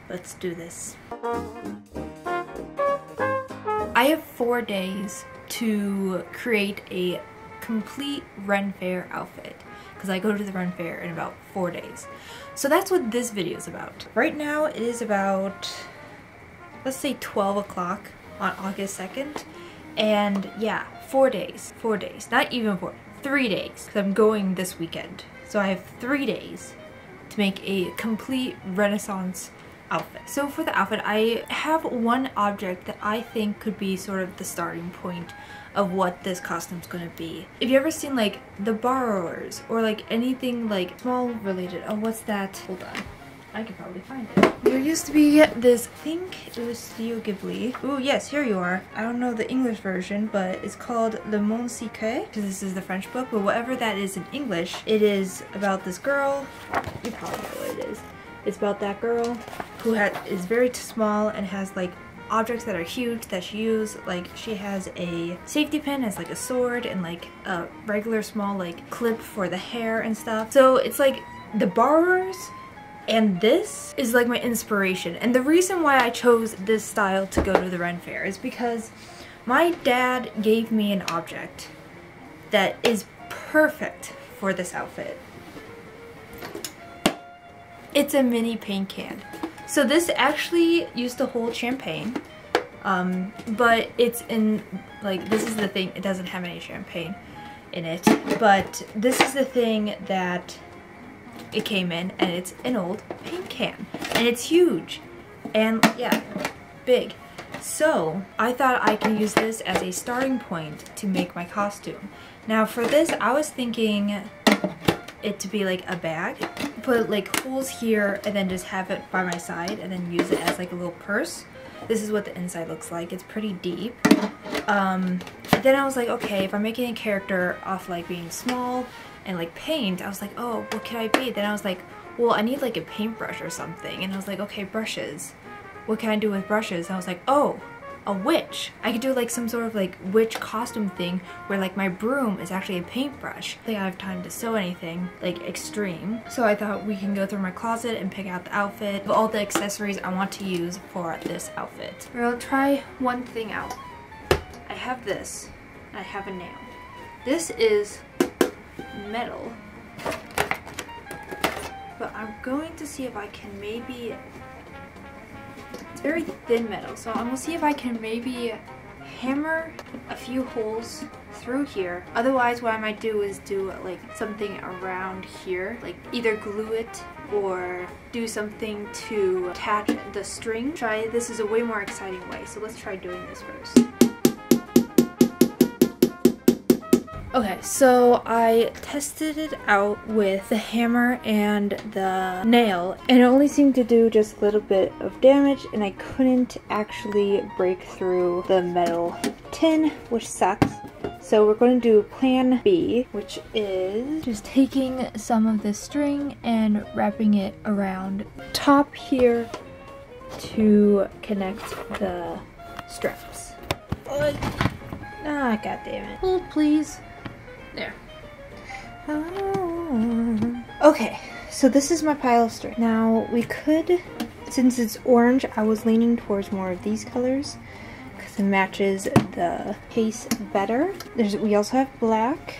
Let's do this. I have 4 days to create a complete Ren Fair outfit because I go to the Ren Fair in about 4 days. So that's what this video is about. Right now it is about, let's say 12 o'clock on August 2nd. And yeah, 4 days. 4 days. Not even 4. 3 days. Because I'm going this weekend. So I have 3 days to make a complete Renaissance outfit. So for the outfit, I have one object that I think could be sort of the starting point of what this costume's gonna be. If you ever seen like The Borrowers or like anything like small related, oh what's that? Hold on, I could probably find it. There used to be this, I think it was Studio Ghibli. Oh yes, here you are. I don't know the English version, but it's called Le Monde Secret, because this is the French book, but whatever that is in English, it is about this girl. You probably know what it is. It's about that girl who is very small and has like objects that are huge that she uses. Like she has a safety pin as like a sword and like a regular small like clip for the hair and stuff. So it's like The Borrowers, and this is like my inspiration. And the reason why I chose this style to go to the Ren Fair is because my dad gave me an object that is perfect for this outfit. It's a mini paint can. So this actually used to hold champagne, but it's in, like, this is the thing, it doesn't have any champagne in it, but this is the thing that it came in, and it's an old paint can, and it's huge, and yeah, big. So I thought I could use this as a starting point to make my costume. Now for this, I was thinking it to be like a bag, put like holes here and then just have it by my side and then use it as like a little purse. This is what the inside looks like. It's pretty deep. Then I was like, okay, if I'm making a character off like being small and like paint, I was like, oh, what can I be? Then I was like, well, I need like a paintbrush or something. And I was like, okay, brushes. What can I do with brushes? And I was like, oh, a witch. I could do like some sort of like witch costume thing where like my broom is actually a paintbrush. I think I have time to sew anything like extreme. So I thought we can go through my closet and pick out the outfit of all the accessories I want to use for this outfit. We're gonna try one thing out. I have this. I have a nail. This is metal, but I'm going to see if I can maybe, it's very thin metal, so I'm gonna see if I can maybe hammer a few holes through here. Otherwise what I might do is do like something around here, like either glue it or do something to attach the string. This is a way more exciting way, so let's try doing this first. Okay, so I tested it out with the hammer and the nail, and it only seemed to do just a little bit of damage, and I couldn't actually break through the metal tin, which sucks. So we're going to do plan B, which is just taking some of this string and wrapping it around top here to connect the straps. Ah, god damn it. Hold, please. There. Okay, so this is my pile of string. Now we could, since it's orange, I was leaning towards more of these colors because it matches the case better. We also have black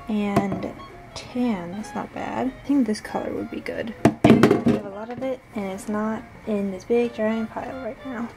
and tan. That's not bad. I think this color would be good. We have a lot of it, and it's not in this big giant pile right now.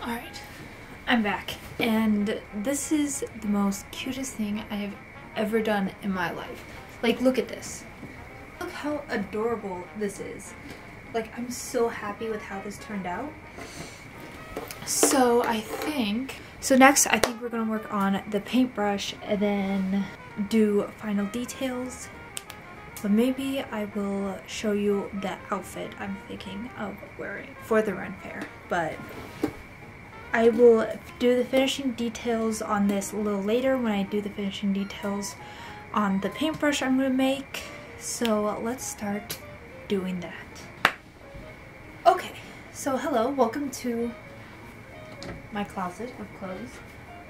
Alright, I'm back, and this is the most cutest thing I have ever done in my life. Like, look at this. Look how adorable this is. Like, I'm so happy with how this turned out. So next I think we're gonna work on the paintbrush and then do final details. But maybe I will show you the outfit I'm thinking of wearing for the Ren Fair. But I will do the finishing details on this a little later when I do the finishing details on the paintbrush I'm gonna make. So let's start doing that. Okay, so hello, welcome to my closet of clothes.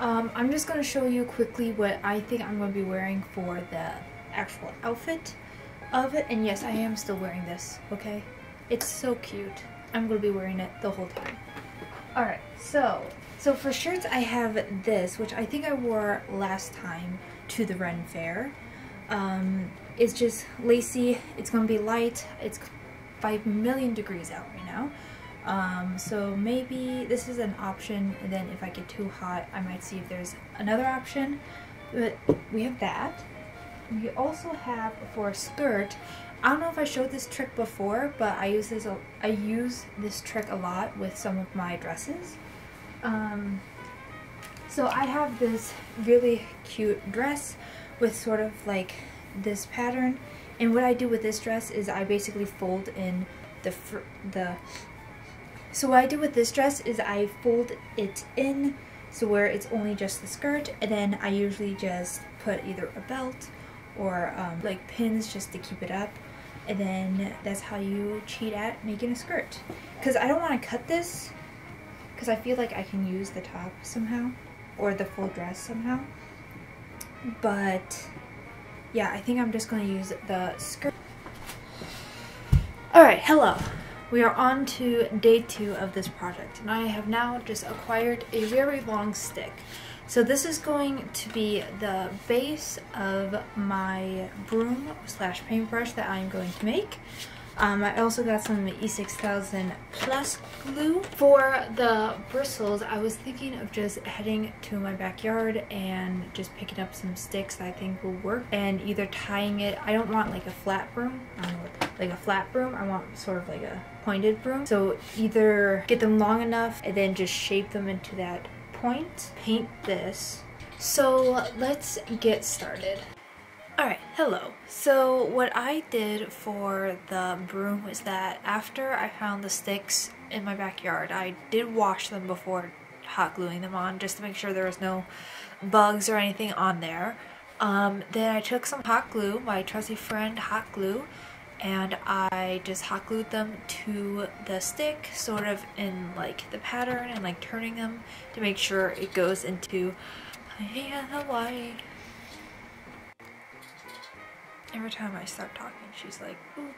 I'm just going to show you quickly what I think I'm going to be wearing for the actual outfit of it. And yes, I am still wearing this, okay? It's so cute. I'm going to be wearing it the whole time. Alright, so for shirts I have this, which I think I wore last time to the Ren Fair. It's just lacy, it's going to be light, it's 5 million degrees out right now. So maybe this is an option, and then if I get too hot I might see if there's another option. But we have that. We also have for a skirt, I don't know if I showed this trick before, but I use this trick a lot with some of my dresses. So I have this really cute dress with sort of like this pattern, and what I do with this dress is I basically fold in so what I do with this dress is I fold it in so where it's only just the skirt, and then I usually just put either a belt or like pins just to keep it up, and then that's how you cheat at making a skirt. Because I don't want to cut this because I feel like I can use the top somehow or the full dress somehow, but yeah, I think I'm just going to use the skirt. Alright, hello. We are on to day 2 of this project, and I have now just acquired a very long stick. So this is going to be the base of my broom slash paintbrush that I'm going to make. I also got some E6000 Plus glue. For the bristles, I was thinking of just heading to my backyard and just picking up some sticks that I think will work, and either tying it. I don't want like a flat broom. I don't know what, like a flat broom. I want sort of like a pointed broom. So either get them long enough and then just shape them into that point. Paint this. So let's get started. Alright, hello. So what I did for the broom was that after I found the sticks in my backyard, I did wash them before hot gluing them on just to make sure there was no bugs or anything on there. Then I took some hot glue, my trusty friend hot glue, and I just hot glued them to the stick, sort of in like the pattern, and like turning them to make sure it goes into Hawaii. Every time I start talking, she's like, ooh,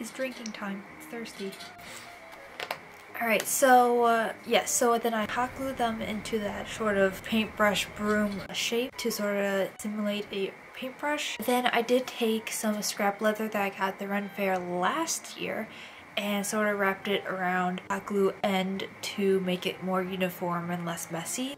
it's drinking time, it's thirsty. Alright, so yes, so then I hot glued them into that sort of paintbrush broom shape to sort of simulate a paintbrush. Then I did take some scrap leather that I got at the Ren Fair last year and sort of wrapped it around hot glue end to make it more uniform and less messy.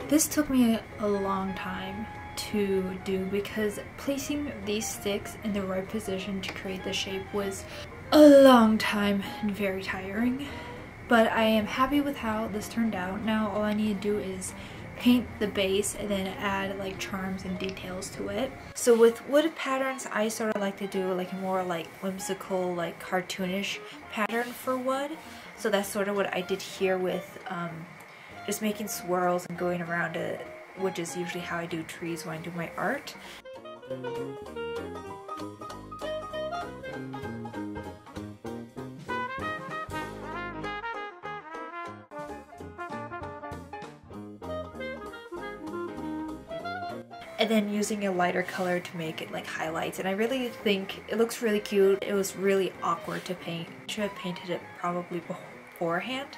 This took me a long time to do because placing these sticks in the right position to create the shape was a long time and very tiring. But I am happy with how this turned out. Now all I need to do is paint the base and then add like charms and details to it. So with wood patterns, I sort of like to do like a more like whimsical, like cartoonish pattern for wood. So that's sort of what I did here with just making swirls and going around it, which is usually how I do trees when I do my art. and then using a lighter color to make it like highlights, and I really think it looks really cute. It was really awkward to paint. Should have painted it probably beforehand,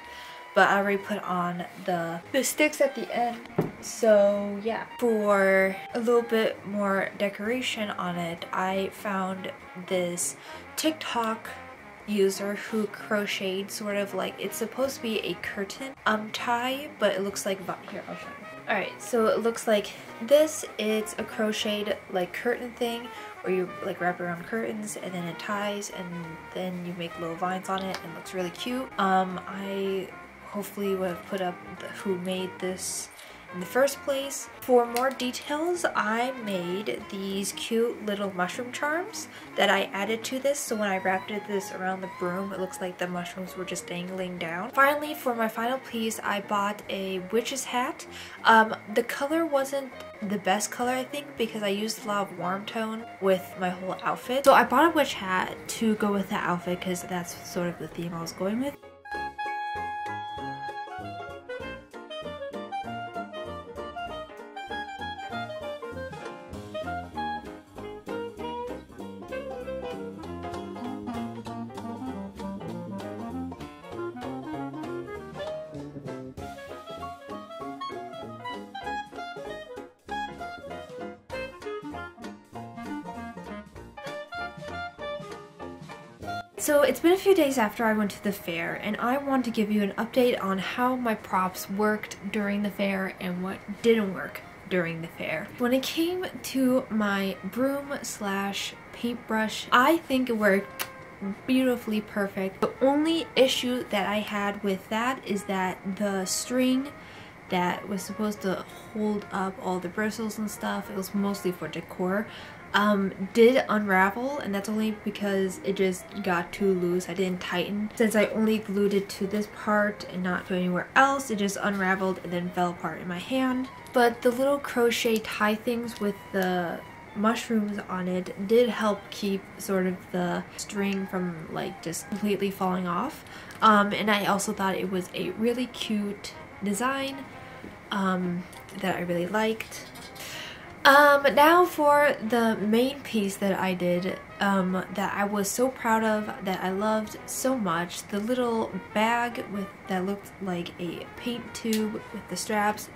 but I already put on the sticks at the end. So yeah, for a little bit more decoration on it, I found this TikTok user who crocheted sort of like, it's supposed to be a curtain tie, but it looks like, here I'll show you. Alright, so it looks like this. It's a crocheted like curtain thing where you like wrap around curtains and then it ties and then you make little vines on it, and it looks really cute. I hopefully would have put up who made this in the first place. For more details, I made these cute little mushroom charms that I added to this, so when I wrapped this around the broom, it looks like the mushrooms were just dangling down. Finally, for my final piece, I bought a witch's hat. The color wasn't the best color, I think, because I used a lot of warm tone with my whole outfit. So I bought a witch hat to go with the outfit because that's sort of the theme I was going with. So it's been a few days after I went to the fair, and I want to give you an update on how my props worked during the fair and what didn't work during the fair. When it came to my broom slash paintbrush, I think it worked beautifully perfect. The only issue that I had with that is that the string that was supposed to hold up all the bristles and stuff, it was mostly for decor, did unravel, and that's only because it just got too loose. I didn't tighten. Since I only glued it to this part and not to anywhere else, it just unraveled and then fell apart in my hand. But the little crochet tie things with the mushrooms on it did help keep sort of the string from like just completely falling off. And I also thought it was a really cute design that I really liked. Now for the main piece that I did, that I was so proud of, that I loved so much, the little bag that looked like a paint tube with the straps,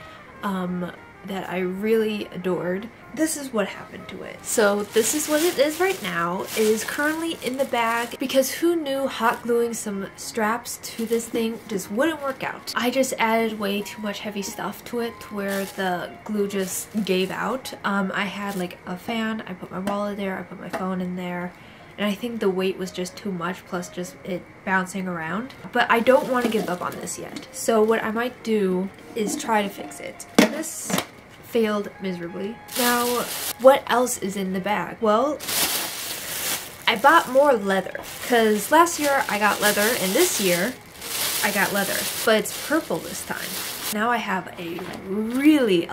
that I really adored. This is what happened to it. So this is what it is right now. It is currently in the bag because who knew hot gluing some straps to this thing just wouldn't work out. I just added way too much heavy stuff to it to where the glue just gave out. I had like a fan, I put my wallet there, I put my phone in there, and I think the weight was just too much, plus just it bouncing around. But I don't want to give up on this yet. So what I might do is try to fix it. This failed miserably. Now, what else is in the bag? Well, I bought more leather, because last year I got leather and this year I got leather, but it's purple this time. Now I have a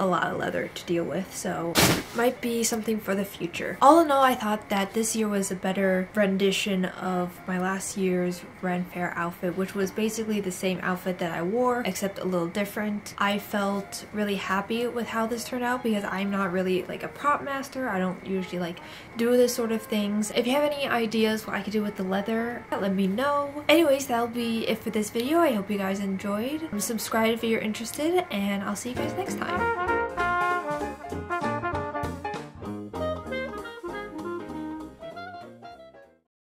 lot of leather to deal with, so might be something for the future. All in all, I thought that this year was a better rendition of my last year's Ren Fair outfit, which was basically the same outfit that I wore, except a little different. I felt really happy with how this turned out because I'm not really like a prop master. I don't usually like do this sort of things. If you have any ideas what I could do with the leather, let me know. Anyways, that'll be it for this video. I hope you guys enjoyed. Subscribe if you're interested, and I'll see you guys next time.